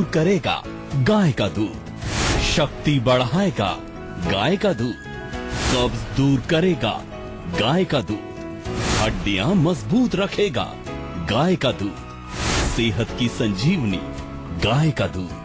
करेगा गाय का दूध, शक्ति बढ़ाएगा गाय का दूध, कब्ज दूर करेगा गाय का दूध, हड्डियां मजबूत रखेगा गाय का दूध, सेहत की संजीवनी गाय का दूध।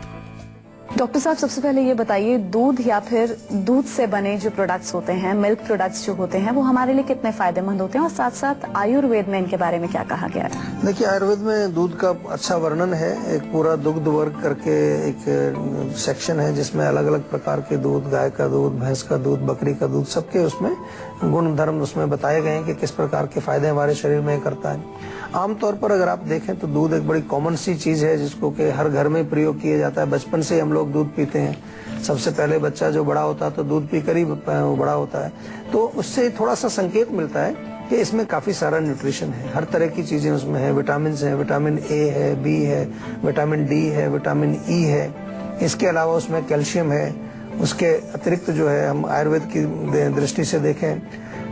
डॉक्टर साहब, सबसे पहले ये बताइए, दूध या फिर दूध से बने जो प्रोडक्ट्स होते हैं, मिल्क प्रोडक्ट्स जो होते हैं, वो हमारे लिए कितने फायदेमंद होते हैं और साथ साथ आयुर्वेद में इनके बारे में क्या कहा गया है? देखिए, आयुर्वेद में दूध का अच्छा वर्णन है। एक पूरा दुग्ध वर्ग करके एक सेक्शन है जिसमें अलग अलग प्रकार के दूध, गाय का दूध, भैंस का दूध, बकरी का दूध, सबके उसमें गुण धर्म उसमें बताए गए हैं कि किस प्रकार के फायदे हमारे शरीर में करता है। आमतौर पर अगर आप देखें तो दूध एक बड़ी कॉमन सी चीज है जिसको कि हर घर में प्रयोग किया जाता है। बचपन से हम लोग दूध पीते हैं। सबसे पहले बच्चा जो बड़ा होता है तो दूध पीकर ही बड़ा होता है, तो उससे थोड़ा सा संकेत मिलता है कि इसमें काफी सारा न्यूट्रिशन है, हर तरह की चीजें उसमें है। विटामिन है, विटामिन ए है, बी है, विटामिन डी है, विटामिन ई है। इसके अलावा उसमें कैल्शियम है। उसके अतिरिक्त जो है, हम आयुर्वेद की दृष्टि से देखें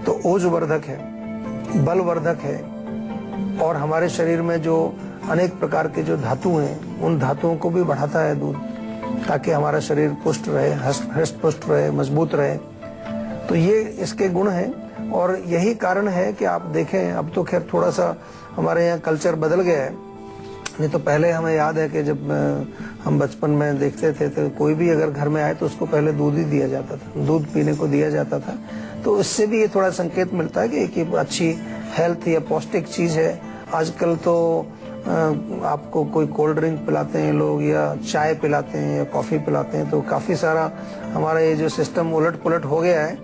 तो ओजवर्धक है, बलवर्धक है, और हमारे शरीर में जो अनेक प्रकार के जो धातु हैं, उन धातुओं को भी बढ़ाता है दूध, ताकि हमारा शरीर पुष्ट रहे, हष्ट पुष्ट रहे, मजबूत रहे। तो ये इसके गुण हैं, और यही कारण है कि आप देखें, अब तो खैर थोड़ा सा हमारे यहाँ कल्चर बदल गया है। नहीं तो पहले हमें याद है कि जब हम बचपन में देखते थे तो कोई भी अगर घर में आए तो उसको पहले दूध ही दिया जाता था, दूध पीने को दिया जाता था। तो इससे भी ये थोड़ा संकेत मिलता है कि एक अच्छी हेल्थ या पौष्टिक चीज है। आजकल तो आपको कोई कोल्ड ड्रिंक पिलाते हैं लोग, या चाय पिलाते हैं, या कॉफी पिलाते हैं, तो काफी सारा हमारा ये जो सिस्टम उलट पुलट हो गया है,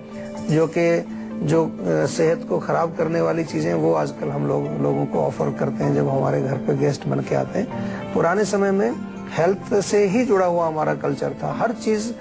जो सेहत को खराब करने वाली चीजें वो आजकल हम लोगों को ऑफर करते हैं जब हमारे घर पे गेस्ट बन के आते हैं। पुराने समय में हेल्थ से ही जुड़ा हुआ हमारा कल्चर था। हर चीज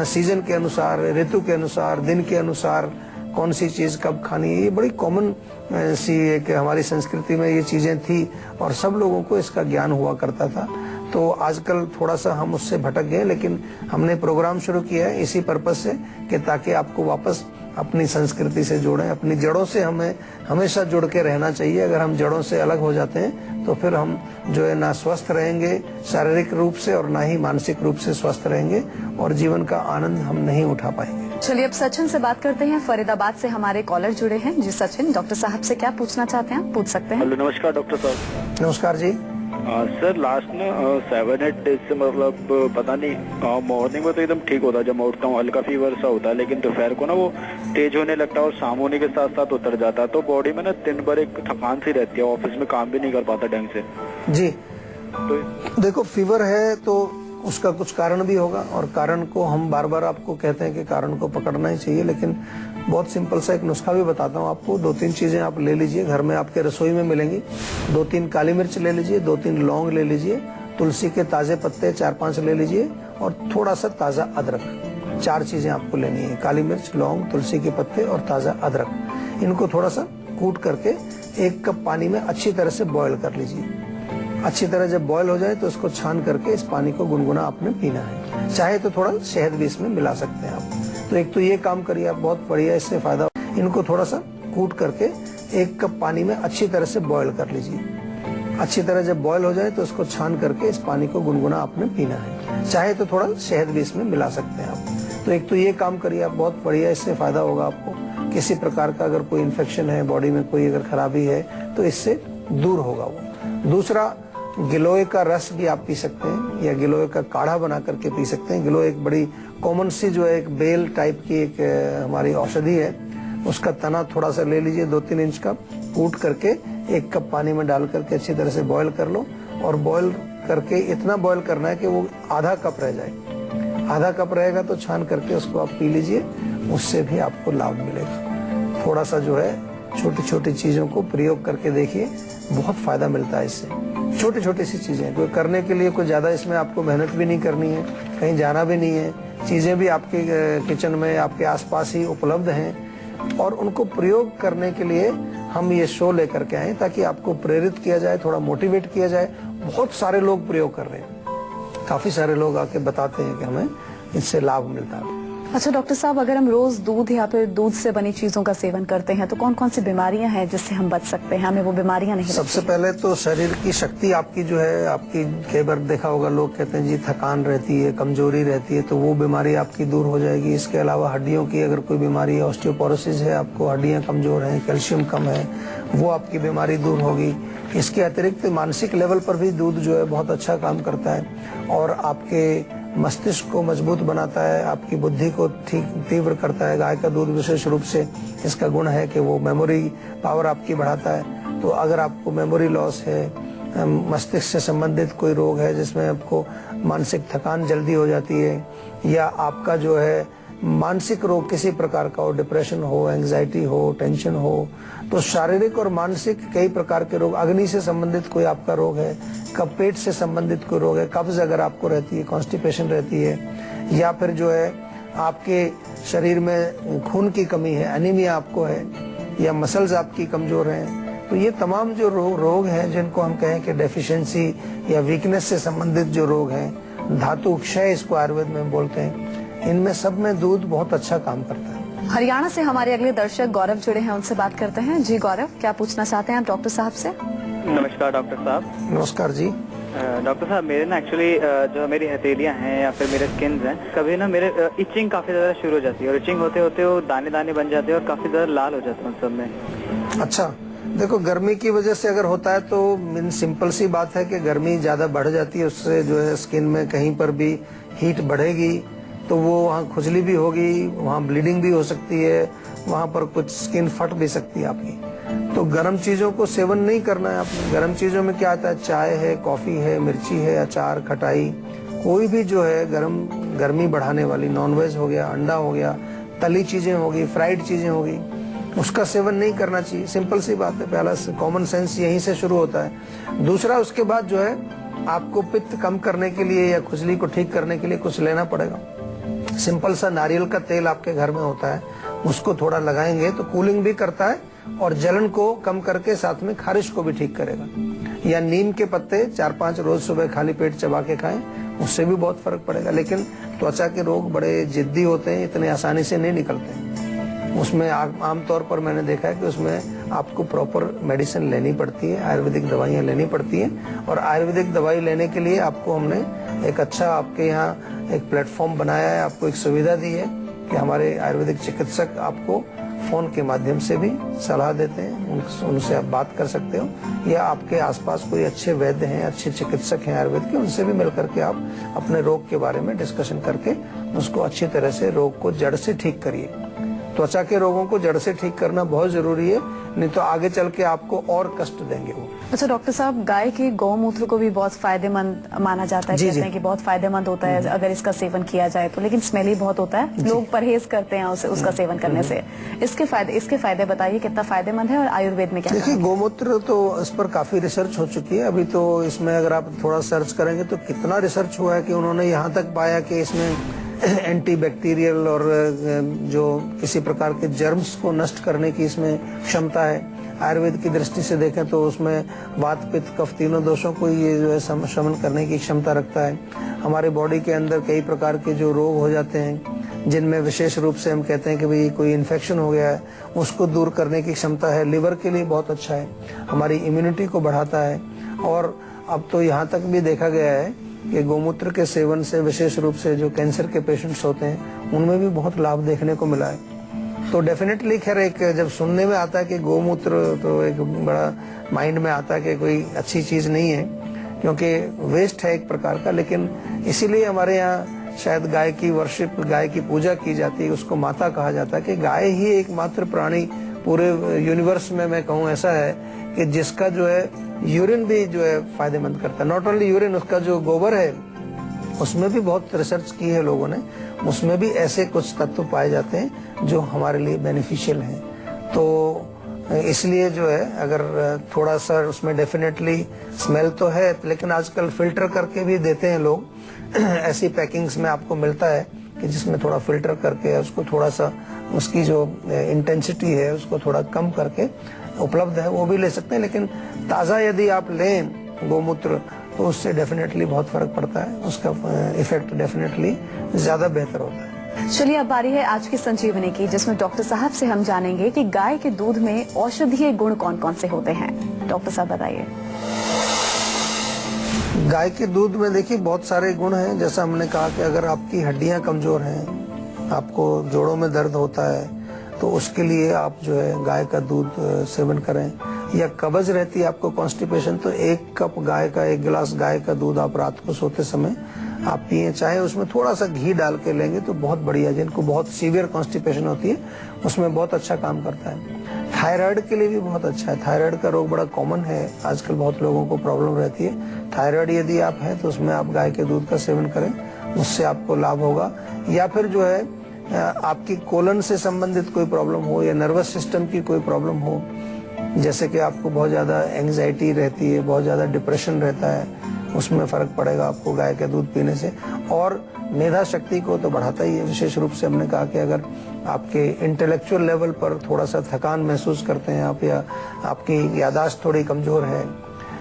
सीजन के अनुसार, ऋतु के अनुसार, दिन के अनुसार कौन सी चीज कब खानी है, ये बड़ी कॉमन सी एक हमारी संस्कृति में ये चीजें थी, और सब लोगों को इसका ज्ञान हुआ करता था। तो आजकल थोड़ा सा हम उससे भटक गए, लेकिन हमने प्रोग्राम शुरू किया है इसी पर्पस से कि ताकि आपको वापस अपनी संस्कृति से जोड़ें। अपनी जड़ों से हमें हमेशा जुड़ के रहना चाहिए। अगर हम जड़ों से अलग हो जाते हैं तो फिर हम जो है ना स्वस्थ रहेंगे शारीरिक रूप से, और ना ही मानसिक रूप से स्वस्थ रहेंगे, और जीवन का आनंद हम नहीं उठा पाएंगे। चलिए अब सचिन से बात करते हैं। फरीदाबाद से हमारे कॉलर जुड़े हैं। जी सचिन, डॉक्टर साहब से क्या पूछना चाहते हैं, पूछ सकते हैं। हेलो, नमस्कार डॉक्टर साहब। नमस्कार जी। सर, लास्ट ना 7-8 डेज से मतलब पता नहीं, मॉर्निंग में तो एकदम ठीक होता है, जब मैं उठता हूँ हल्का फीवर सा होता है, लेकिन दोपहर को ना वो तेज होने लगता है और शाम होने के साथ साथ उतर जाता है। तो बॉडी में ना दिन भर एक थकान सी रहती है, ऑफिस में काम भी नहीं कर पाता ढंग से। जी, तो देखो, फीवर है तो उसका कुछ कारण भी होगा, और कारण को हम बार बार आपको कहते हैं कि कारण को पकड़ना ही चाहिए, लेकिन बहुत सिंपल सा एक नुस्खा भी बताता हूँ आपको। 2-3 चीजें आप ले लीजिए, घर में आपके रसोई में मिलेंगी। 2-3 काली मिर्च ले लीजिए, 2-3 लौंग ले लीजिए, तुलसी के ताजे पत्ते 4-5 ले लीजिए, और थोड़ा सा ताजा अदरक। 4 चीजें आपको लेनी है, काली मिर्च, लौंग, तुलसी के पत्ते और ताजा अदरक। इनको थोड़ा सा कूट करके 1 कप पानी में अच्छी तरह से बॉयल कर लीजिए। अच्छी तरह जब बॉयल हो जाए तो उसको छान करके इस पानी को गुनगुना आपने पीना है। चाहे तो थोड़ा शहद भी इसमें मिला सकते हैं आप। तो एक तो ये काम करिए आप, बहुत बढ़िया इससे फायदा। इनको थोड़ा सा कूट करके 1 कप पानी में अच्छी तरह से बॉयल कर लीजिए। अच्छी तरह जब बॉयल हो जाए तो उसको छान करके इस पानी को गुनगुना आपने पीना है। चाहे तो थोड़ा शहद भी इसमें मिला सकते हैं आप। तो एक तो ये काम करिए आप, बहुत बढ़िया इससे फायदा होगा आपको। किसी प्रकार का अगर कोई इन्फेक्शन है, बॉडी में कोई अगर खराबी है, तो इससे दूर होगा वो। दूसरा, गिलोय का रस भी आप पी सकते हैं, या गिलोय का काढ़ा बना करके पी सकते हैं। गिलोय एक बड़ी कॉमन सी जो है एक बेल टाइप की एक हमारी औषधि है। उसका तना थोड़ा सा ले लीजिए, 2-3 इंच का, कूट करके 1 कप पानी में डाल करके अच्छी तरह से बॉयल कर लो, और बॉयल करके इतना बॉयल करना है कि वो आधा कप रह जाए। आधा कप रहेगा तो छान करके उसको आप पी लीजिए, उससे भी आपको लाभ मिलेगा। थोड़ा सा जो है छोटी छोटी चीजों को प्रयोग करके देखिए, बहुत फायदा मिलता है इससे। छोटी छोटी सी चीजें कोई करने के लिए कोई ज्यादा इसमें आपको मेहनत भी नहीं करनी है, कहीं जाना भी नहीं है। चीजें भी आपके किचन में आपके आसपास ही उपलब्ध हैं, और उनको प्रयोग करने के लिए हम ये शो लेकर के आए ताकि आपको प्रेरित किया जाए, थोड़ा मोटिवेट किया जाए। बहुत सारे लोग प्रयोग कर रहे हैं, काफी सारे लोग आके बताते हैं कि हमें इससे लाभ मिलता है। अच्छा डॉक्टर साहब, अगर हम रोज दूध या फिर दूध से बनी चीजों का सेवन करते हैं तो कौन कौन सी बीमारियां हैं जिससे हम बच सकते हैं, हमें वो बीमारियां नहीं सबसे पहले तो शरीर की शक्ति आपकी जो है, आपकी कई बार देखा होगा लोग कहते हैं जी थकान रहती है, कमजोरी रहती है, तो वो बीमारी आपकी दूर हो जाएगी। इसके अलावा हड्डियों की अगर कोई बीमारी है, ऑस्टियोपोरोसिस है, आपको हड्डियां कमजोर हैं, कैल्शियम कम है, वो आपकी बीमारी दूर होगी। इसके अतिरिक्त मानसिक लेवल पर भी दूध जो है बहुत अच्छा काम करता है और आपके मस्तिष्क को मजबूत बनाता है, आपकी बुद्धि को ठीक तीव्र करता है। गाय का दूध विशेष रूप से इसका गुण है कि वो मेमोरी पावर आपकी बढ़ाता है। तो अगर आपको मेमोरी लॉस है, मस्तिष्क से संबंधित कोई रोग है जिसमें आपको मानसिक थकान जल्दी हो जाती है, या आपका जो है मानसिक रोग किसी प्रकार का हो, डिप्रेशन हो, एंजाइटी हो, टेंशन हो, तो शारीरिक और मानसिक कई प्रकार के रोग, अग्नि से संबंधित कोई आपका रोग है, पेट से संबंधित कोई रोग है, कब्ज अगर आपको रहती है, कॉन्स्टिपेशन रहती है, या फिर जो है आपके शरीर में खून की कमी है, एनीमिया आपको है, या मसल्स आपकी कमजोर हैं, तो ये तमाम जो रोग हैं जिनको हम कहें कि डेफिशिएंसी या वीकनेस से संबंधित जो रोग हैं, धातु क्षय इसको आयुर्वेद में बोलते हैं, इनमें सब में दूध बहुत अच्छा काम करता है। हरियाणा से हमारे अगले दर्शक गौरव जुड़े हैं, उनसे बात करते हैं। जी गौरव, क्या पूछना चाहते हैं आप डॉक्टर साहब से? नमस्कार डॉक्टर साहब। नमस्कार जी। डॉक्टर साहब, मेरे ना एक्चुअली जो मेरी हथेलियां हैं या फिर मेरे स्किन हैं, कभी ना मेरे इचिंग काफी ज्यादा शुरू हो जाती है और इचिंग होते होते वो दाने दाने बन जाते हैं और काफी ज्यादा लाल हो जाते हैं सब में। अच्छा, देखो गर्मी की वजह से अगर होता है तो सिंपल सी बात है कि गर्मी ज्यादा बढ़ जाती है, उससे जो है स्किन में कहीं पर भी हीट बढ़ेगी तो वो वहाँ खुजली भी होगी, वहाँ ब्लीडिंग भी हो सकती है, वहाँ पर कुछ स्किन फट भी सकती है आपकी। तो गर्म चीजों को सेवन नहीं करना है आपने। गर्म चीजों में क्या आता है, चाय है, कॉफी है, मिर्ची है, अचार, खटाई, कोई भी जो है गर्मी बढ़ाने वाली, नॉनवेज हो गया, अंडा हो गया, तली चीजें होगी, फ्राइड चीजें होगी, उसका सेवन नहीं करना चाहिए। सिंपल सी बात है, पहला कॉमन सेंस यहीं से शुरू होता है। दूसरा, उसके बाद जो है आपको पित्त कम करने के लिए या खुजली को ठीक करने के लिए कुछ लेना पड़ेगा। सिंपल सा नारियल का तेल आपके घर में होता है, उसको थोड़ा लगाएंगे तो कूलिंग भी करता है और जलन को कम करके साथ में खारिश को भी ठीक करेगा। या नीम के पत्ते 4-5 रोज सुबह खाली पेट चबा के खाएं, उससे भी बहुत फर्क पड़ेगा। लेकिन त्वचा के रोग बड़े जिद्दी होते हैं, इतने आसानी से नहीं निकलते हैं। उसमें आमतौर पर मैंने देखा है कि उसमें आपको प्रॉपर मेडिसिन लेनी पड़ती है, आयुर्वेदिक दवाइयाँ लेनी पड़ती हैं। और आयुर्वेदिक दवाई लेने के लिए आपको हमने एक अच्छा आपके यहाँ एक प्लेटफॉर्म बनाया है, आपको एक सुविधा दी है कि हमारे आयुर्वेदिक चिकित्सक आपको फोन के माध्यम से भी सलाह देते हैं, उनसे आप बात कर सकते हो, या आपके आसपास कोई अच्छे वैद्य हैं, अच्छे चिकित्सक हैं आयुर्वेद के, उनसे भी मिलकर के आप अपने रोग के बारे में डिस्कशन करके उसको अच्छी तरह से रोग को जड़ से ठीक करिए। त्वचा के रोगों को जड़ से ठीक करना बहुत जरूरी है, नहीं तो आगे चल के आपको और कष्ट देंगे वो। अच्छा डॉक्टर साहब, गाय के गौमूत्र को भी बहुत फायदेमंद माना जाता है, कहते हैं कि बहुत फायदेमंद होता है अगर इसका सेवन किया जाए तो, लेकिन स्मेली बहुत होता है, लोग परहेज करते हैं उसका सेवन करने से। इसके फायदे बताइए, कितना फायदेमंद है और आयुर्वेद में क्या? देखिए, गौमूत्र तो इस पर काफी रिसर्च हो चुकी है। अभी तो इसमें अगर आप थोड़ा सर्च करेंगे तो कितना रिसर्च हुआ है कि उन्होंने यहाँ तक पाया कि इसमें एंटी बैक्टीरियल और जो किसी प्रकार के जर्म्स को नष्ट करने की इसमें क्षमता है। आयुर्वेद की दृष्टि से देखें तो उसमें वात, पित्त, कफ तीनों दोषों को ये जो है शमन करने की क्षमता रखता है। हमारे बॉडी के अंदर कई प्रकार के जो रोग हो जाते हैं, जिनमें विशेष रूप से हम कहते हैं कि भाई कोई इन्फेक्शन हो गया है, उसको दूर करने की क्षमता है। लिवर के लिए बहुत अच्छा है, हमारी इम्यूनिटी को बढ़ाता है। और अब तो यहाँ तक भी देखा गया है कि गौमूत्र के सेवन से विशेष रूप से जो कैंसर के पेशेंट्स होते हैं उनमें भी बहुत लाभ देखने को मिला है। तो डेफिनेटली खैर एक जब सुनने में आता है कि गौमूत्र, तो एक बड़ा माइंड में आता है कि कोई अच्छी चीज नहीं है, क्योंकि वेस्ट है एक प्रकार का। लेकिन इसीलिए हमारे यहाँ शायद गाय की वर्शिप, गाय की पूजा की जाती है, उसको माता कहा जाता है कि गाय ही एकमात्र प्राणी पूरे यूनिवर्स में मैं कहूँ ऐसा है कि जिसका जो है यूरिन भी जो है फायदेमंद करता है। नॉट ओनली यूरिन, उसका जो गोबर है उसमें भी बहुत रिसर्च की है लोगों ने, उसमें भी ऐसे कुछ तत्व पाए जाते हैं जो हमारे लिए बेनिफिशियल हैं। तो इसलिए जो है अगर थोड़ा सा उसमें डेफिनेटली स्मेल तो है, लेकिन आजकल फिल्टर करके भी देते हैं लोग। ऐसी पैकिंग्स में आपको मिलता है कि जिसमें थोड़ा फिल्टर करके उसको थोड़ा सा उसकी जो इंटेंसिटी है उसको थोड़ा कम करके उपलब्ध है, वो भी ले सकते हैं। लेकिन ताज़ा यदि आप लें गौमूत्र तो उससे डेफिनेटली बहुत फर्क पड़ता है, उसका इफेक्ट डेफिनेटली ज़्यादा बेहतर होता है। चलिए अब बारी है आज की संजीवनी की, जिसमें डॉक्टर साहब से हम जानेंगे कि गाय के दूध में औषधीय गुण कौन कौन से होते हैं। डॉक्टर साहब बताइए। गाय के दूध में देखिए बहुत सारे गुण हैं। जैसा हमने कहा कि अगर आपकी हड्डियां कमजोर हैं, आपको जोड़ों में दर्द होता है, तो उसके लिए आप जो है गाय का दूध सेवन करें। या कब्ज रहती है आपको, कॉन्स्टिपेशन, तो 1 गिलास गाय का दूध आप रात को सोते समय आप पिए, चाहे उसमें थोड़ा सा घी डाल के लेंगे तो बहुत बढ़िया। जिनको बहुत सीवियर कॉन्स्टिपेशन होती है उसमें बहुत अच्छा काम करता है। थायराइड के लिए भी बहुत अच्छा है। थायराइड का रोग बड़ा कॉमन है, आजकल बहुत लोगों को प्रॉब्लम रहती है। थायराइड यदि आप है तो उसमें आप गाय के दूध का सेवन करें, उससे आपको लाभ होगा। या फिर जो है आपकी कोलन से संबंधित कोई प्रॉब्लम हो या नर्वस सिस्टम की कोई प्रॉब्लम हो, जैसे कि आपको बहुत ज्यादा एंग्जाइटी रहती है, बहुत ज्यादा डिप्रेशन रहता है, उसमें फर्क पड़ेगा आपको गाय के दूध पीने से। और मेधा शक्ति को तो बढ़ाता ही है। विशेष रूप से हमने कहा कि अगर आपके इंटेलेक्चुअल लेवल पर थोड़ा सा थकान महसूस करते हैं आप, या आपकी याददाश्त थोड़ी कमजोर है,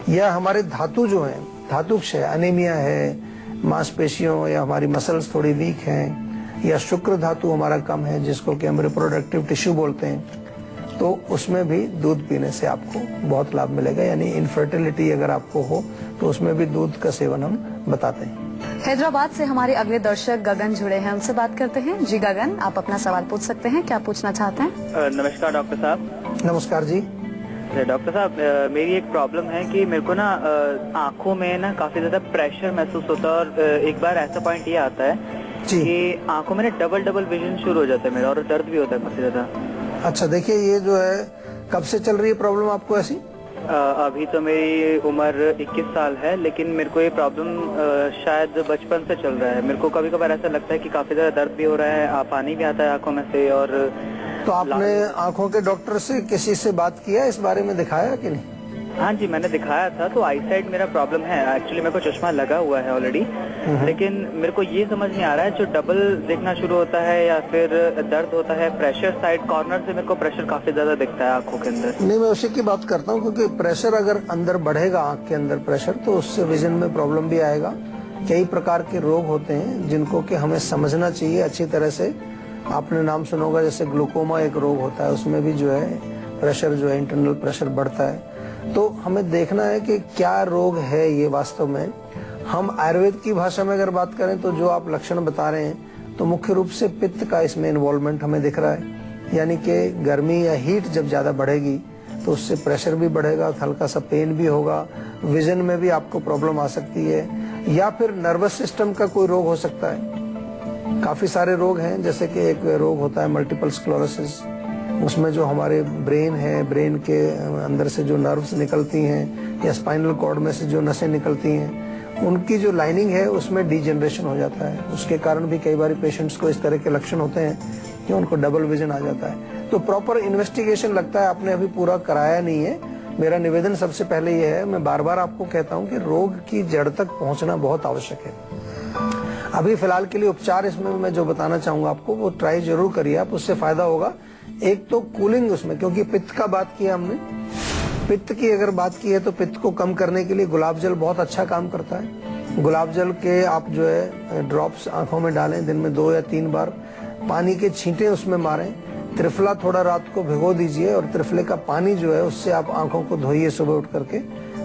या हमारे धातु जो है, धातु क्षय, अनीमिया है, मांसपेशियों या हमारी मसल्स थोड़ी वीक हैं, या शुक्र धातु हमारा कम है जिसको कि हम रिप्रोडक्टिव टिश्यू बोलते हैं, तो उसमें भी दूध पीने से आपको बहुत लाभ मिलेगा। यानी इनफर्टिलिटी अगर आपको हो तो उसमें भी दूध का सेवन हम बताते हैं। हैदराबाद से हमारे अगले दर्शक गगन जुड़े हैं, उनसे बात करते हैं। जी गगन, आप अपना सवाल पूछ सकते हैं, क्या पूछना चाहते हैं? नमस्कार डॉक्टर साहब। नमस्कार जी। डॉक्टर साहब, मेरी एक प्रॉब्लम है कि मेरे को ना आंखों में ना काफी ज्यादा प्रेशर महसूस होता है, और एक बार ऐसा पॉइंट ये आता है कि आंखों में ना डबल विजन शुरू हो जाता है मेरा, और दर्द भी होता है काफी ज्यादा। अच्छा, देखिए ये जो है कब से चल रही है प्रॉब्लम आपको ऐसी? अभी तो मेरी उम्र 21 साल है, लेकिन मेरे को ये प्रॉब्लम शायद बचपन से चल रहा है। मेरे को कभी कभार ऐसा लगता है कि काफी ज्यादा दर्द भी हो रहा है, पानी भी आता है आंखों में से। और तो आपने आंखों के डॉक्टर से किसी से बात किया, इस बारे में दिखाया कि नहीं? हाँ जी, मैंने दिखाया था। तो आई साइड मेरा प्रॉब्लम है, एक्चुअली मेरे को चश्मा लगा हुआ है ऑलरेडी, लेकिन मेरे को ये समझ नहीं आ रहा है जो डबल देखना शुरू होता है या फिर दर्द होता है प्रेशर साइड कॉर्नर से, मेरे को प्रेशर काफी ज्यादा दिखता है आंखों के अंदर। नहीं, मैं उसी की बात करता हूँ, क्योंकि प्रेशर अगर अंदर बढ़ेगा, आंख के अंदर प्रेशर, तो उससे विजन में प्रॉब्लम भी आएगा। कई प्रकार के रोग होते हैं जिनको कि हमें समझना चाहिए अच्छी तरह से। आपने नाम सुना होगा, जैसे ग्लूकोमा एक रोग होता है, उसमें भी जो है प्रेशर जो है इंटरनल प्रेशर बढ़ता है। तो हमें देखना है कि क्या रोग है ये वास्तव में। हम आयुर्वेद की भाषा में अगर बात करें तो जो आप लक्षण बता रहे हैं, तो मुख्य रूप से पित्त का इसमें इन्वॉल्वमेंट हमें दिख रहा है। यानी कि गर्मी या हीट जब ज्यादा बढ़ेगी तो उससे प्रेशर भी बढ़ेगा, हल्का सा पेन भी होगा, विजन में भी आपको प्रॉब्लम आ सकती है, या फिर नर्वस सिस्टम का कोई रोग हो सकता है। काफी सारे रोग हैं, जैसे कि एक रोग होता है मल्टीपल स्क्लेरोसिस, उसमें जो हमारे ब्रेन है, ब्रेन के अंदर से जो नर्व्स निकलती हैं या स्पाइनल कॉर्ड में से जो नसें निकलती हैं, उनकी जो लाइनिंग है उसमें डीजनरेशन हो जाता है। उसके कारण भी कई बार पेशेंट्स को इस तरह के लक्षण होते हैं कि उनको डबल विजन आ जाता है। तो प्रॉपर इन्वेस्टिगेशन लगता है आपने अभी पूरा कराया नहीं है। मेरा निवेदन सबसे पहले ये है, मैं बार बार आपको कहता हूँ कि रोग की जड़ तक पहुँचना बहुत आवश्यक है। अभी फिलहाल के लिए उपचार इसमें मैं जो बताना चाहूंगा आपको, वो ट्राई जरूर करिए आप, उससे फायदा होगा। एक तो कूलिंग उसमें, क्योंकि पित्त का बात किया हमने, पित्त की अगर बात की है तो पित्त को कम करने के लिए गुलाब जल बहुत अच्छा काम करता है। गुलाब जल के आप जो है ड्रॉप्स आंखों में डालें, दिन में 2 या 3 बार, पानी के छींटे उसमें मारें, त्रिफला थोड़ा रात को भिगो दीजिए, और त्रिफले का पानी जो है उससे आप आंखों को धोइए सुबह उठ करके,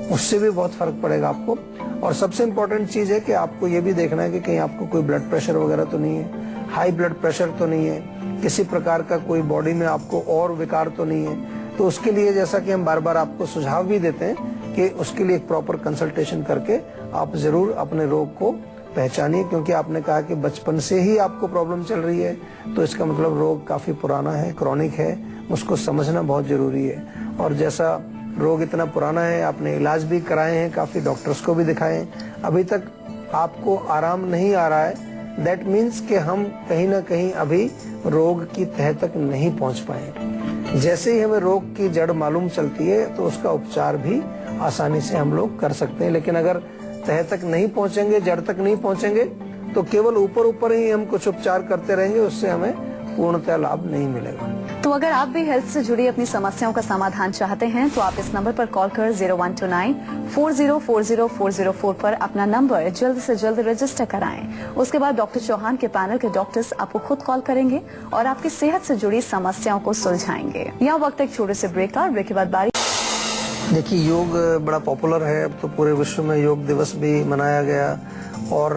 उससे भी बहुत फर्क पड़ेगा आपको। और सबसे इम्पोर्टेंट चीज है कि आपको ये भी देखना है कि कहीं आपको कोई ब्लड प्रेशर वगैरह तो नहीं है, हाई ब्लड प्रेशर तो नहीं है, किसी प्रकार का कोई बॉडी में आपको और विकार तो नहीं है। तो उसके लिए जैसा कि हम बार बार आपको सुझाव भी देते हैं कि उसके लिए एक प्रॉपर कंसल्टेशन करके आप जरूर अपने रोग को पहचानिए, क्योंकि आपने कहा कि बचपन से ही आपको प्रॉब्लम चल रही है, तो इसका मतलब रोग काफी पुराना है, क्रॉनिक है, उसको समझना बहुत जरूरी है। और जैसा रोग इतना पुराना है, आपने इलाज भी कराए हैं, काफी डॉक्टर्स को भी दिखाए हैं, अभी तक आपको आराम नहीं आ रहा है, दैट मीन्स कि हम कहीं ना कहीं अभी रोग की तह तक नहीं पहुंच पाए। जैसे ही हमें रोग की जड़ मालूम चलती है तो उसका उपचार भी आसानी से हम लोग कर सकते हैं। लेकिन अगर तह तक नहीं पहुंचेंगे, जड़ तक नहीं पहुंचेंगे, तो केवल ऊपर ऊपर ही हम कुछ उपचार करते रहेंगे, उससे हमें पूर्णतः लाभ नहीं मिलेगा। तो अगर आप भी हेल्थ से जुड़ी अपनी समस्याओं का समाधान चाहते हैं तो आप इस नंबर पर कॉल कर 0129404004 पर अपना नंबर जल्द से जल्द रजिस्टर कराएं। उसके बाद डॉक्टर चौहान के पैनल के डॉक्टर्स आपको खुद कॉल करेंगे और आपकी सेहत से जुड़ी समस्याओं को सुलझाएंगे। यह वक्त एक छोटे से ब्रेक का, ब्रेक के बाद बारी। देखिए, योग बड़ा पॉपुलर है, अब तो पूरे विश्व में योग दिवस भी मनाया गया और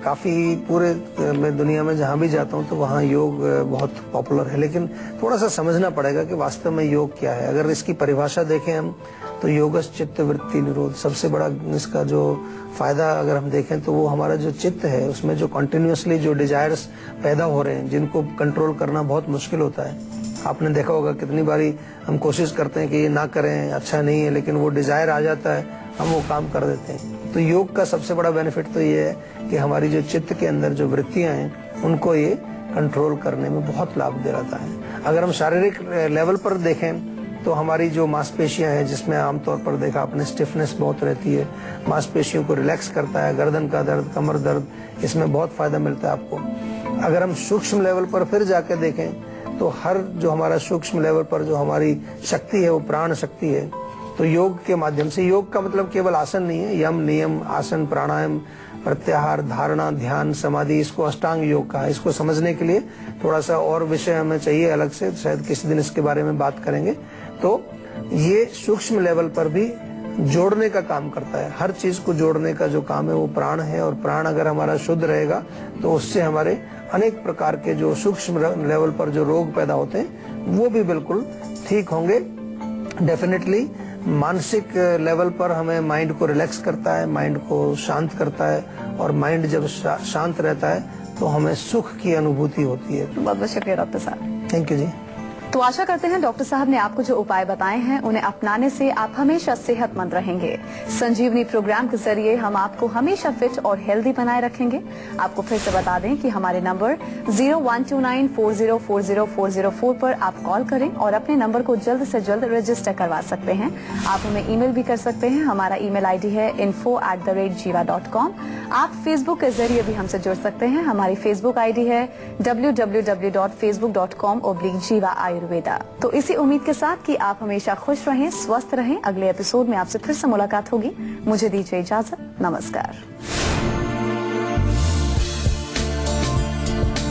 काफ़ी पूरे मैं दुनिया में जहाँ भी जाता हूँ तो वहाँ योग बहुत पॉपुलर है। लेकिन थोड़ा सा समझना पड़ेगा कि वास्तव में योग क्या है। अगर इसकी परिभाषा देखें हम तो योगस चित्त वृत्ति निरोध, सबसे बड़ा इसका जो फायदा अगर हम देखें तो वो हमारा जो चित्त है उसमें जो कंटिन्यूअसली जो डिजायर्स पैदा हो रहे हैं जिनको कंट्रोल करना बहुत मुश्किल होता है। आपने देखा होगा कितनी बारी हम कोशिश करते हैं कि ये ना करें, अच्छा नहीं है, लेकिन वो डिजायर आ जाता है, हम वो काम कर देते हैं। तो योग का सबसे बड़ा बेनिफिट तो ये है कि हमारी जो चित्त के अंदर जो वृत्तियां हैं उनको ये कंट्रोल करने में बहुत लाभ दे रहा है। अगर हम शारीरिक लेवल पर देखें तो हमारी जो मांसपेशियां हैं जिसमें आमतौर पर देखा आपने स्टिफनेस बहुत रहती है, मांसपेशियों को रिलैक्स करता है, गर्दन का दर्द, कमर दर्द, इसमें बहुत फायदा मिलता है आपको। अगर हम सूक्ष्म लेवल पर फिर जाके देखें तो हर जो हमारा सूक्ष्म लेवल पर जो हमारी शक्ति है वो प्राण शक्ति है। तो योग के माध्यम से, योग का मतलब केवल आसन नहीं है, यम नियम आसन प्राणायाम प्रत्याहार धारणा ध्यान समाधि, इसको अष्टांग योग कहा है। इसको समझने के लिए थोड़ा सा और विषय हमें चाहिए अलग से, शायद किसी दिन इसके बारे में बात करेंगे। तो ये सूक्ष्म लेवल पर भी जोड़ने का काम करता है, हर चीज को जोड़ने का जो काम है वो प्राण है। और प्राण अगर हमारा शुद्ध रहेगा तो उससे हमारे अनेक प्रकार के जो सूक्ष्म लेवल पर जो रोग पैदा होते हैं वो भी बिल्कुल ठीक होंगे। डेफिनेटली मानसिक लेवल पर हमें माइंड को रिलैक्स करता है, माइंड को शांत करता है, और माइंड जब शांत रहता है तो हमें सुख की अनुभूति होती है। बहुत बहुत शुक्रिया डॉक्टर साहब। थैंक यू जी। तो आशा करते हैं डॉक्टर साहब ने आपको जो उपाय बताए हैं उन्हें अपनाने से आप हमेशा सेहतमंद रहेंगे। संजीवनी प्रोग्राम के जरिए हम आपको हमेशा फिट और हेल्दी बनाए रखेंगे। आपको फिर से बता दें कि हमारे नंबर 0129404004 पर आप कॉल करें और अपने नंबर को जल्द से जल्द रजिस्टर करवा सकते हैं। आप हमें ईमेल भी कर सकते हैं, हमारा ईमेल आईडी है info@jiva.com। आप फेसबुक के जरिए भी हमसे जुड़ सकते हैं, हमारी फेसबुक आईडी है www.facebook.com/jiva आयुर्वेदा। तो इसी उम्मीद के साथ कि आप हमेशा खुश रहें, स्वस्थ रहें, अगले एपिसोड में आपसे फिर से मुलाकात होगी। मुझे दीजिए इजाजत, नमस्कार।